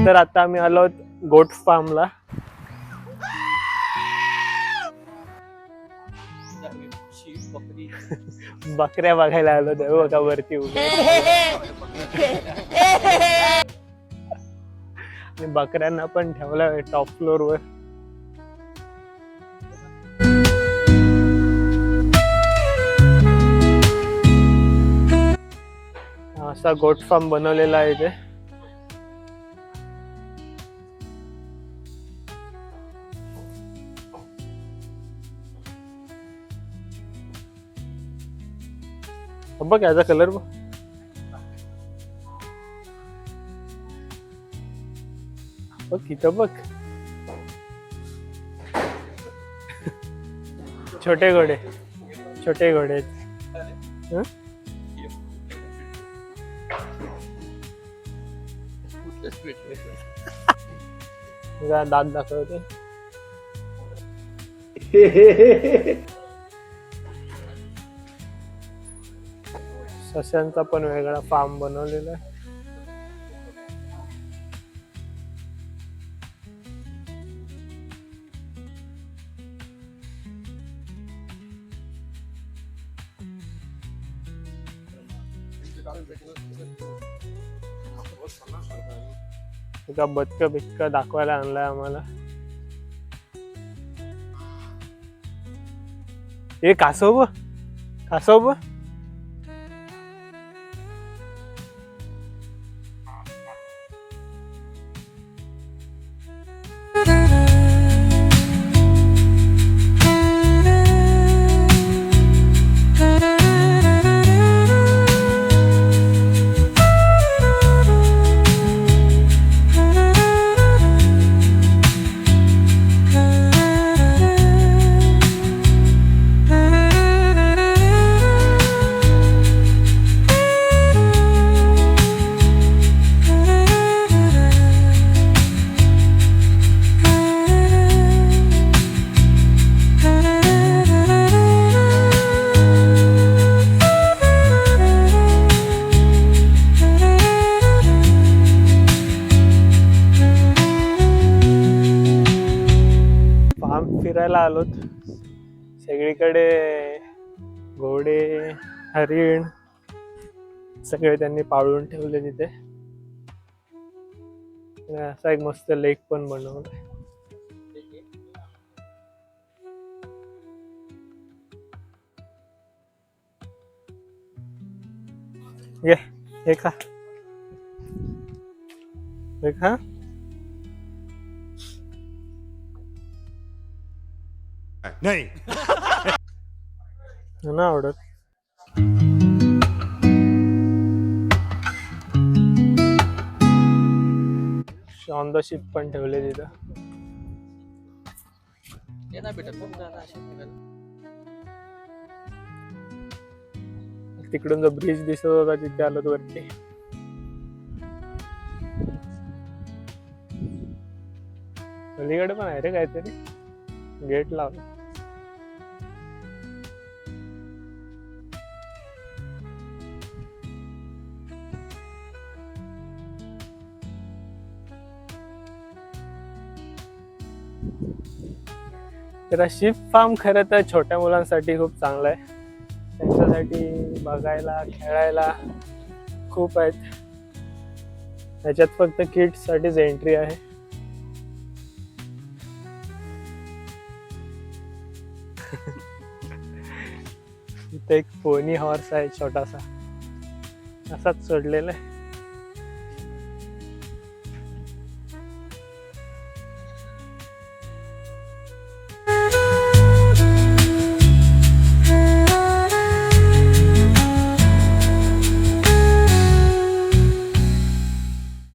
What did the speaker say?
तर आता आम्ही आलो गोट फार्मला. बकऱ्या बघायला आलो तेव्हा बघा वरती उभे आणि बकऱ्यांना पण ठेवला टॉप फ्लोर वर. असा गोट फार्म बनवलेला आहे इथे. बघ याचा कलर बघ. बघ इथं बघ छोटे घोडे, छोटे घोडे. दात दाखवते. सस्यांचा पण वेगळा फार्म बनवलेला आहे. बदक बितक दाखवायला आणलाय आम्हाला. हे कासव, कासव फिरायला आलोत. सगळीकडे घोडे, हरिण सगळे त्यांनी पाळून ठेवले तिथे. असा एक मस्त लेक पण बनवलाय. हे खा, हे खा. नाही ना आवडत. ऑन द शिप पण ठेवले तिथं. तिकडून जो ब्रिज दिसत होता तिथे आलो वरती. अलीकडे पण आहे रे काहीतरी, गेट लावलं. तर शिप फार्म खरं तर छोट्या मुलांसाठी खूप चांगलं आहे. त्यांच्यासाठी बघायला, खेळायला खूप आहेत. त्याच्यात फक्त किड्स साठीच एंट्री आहे. इथे एक पोनी हॉर्स आहे छोटासा, असाच सोडलेला आहे.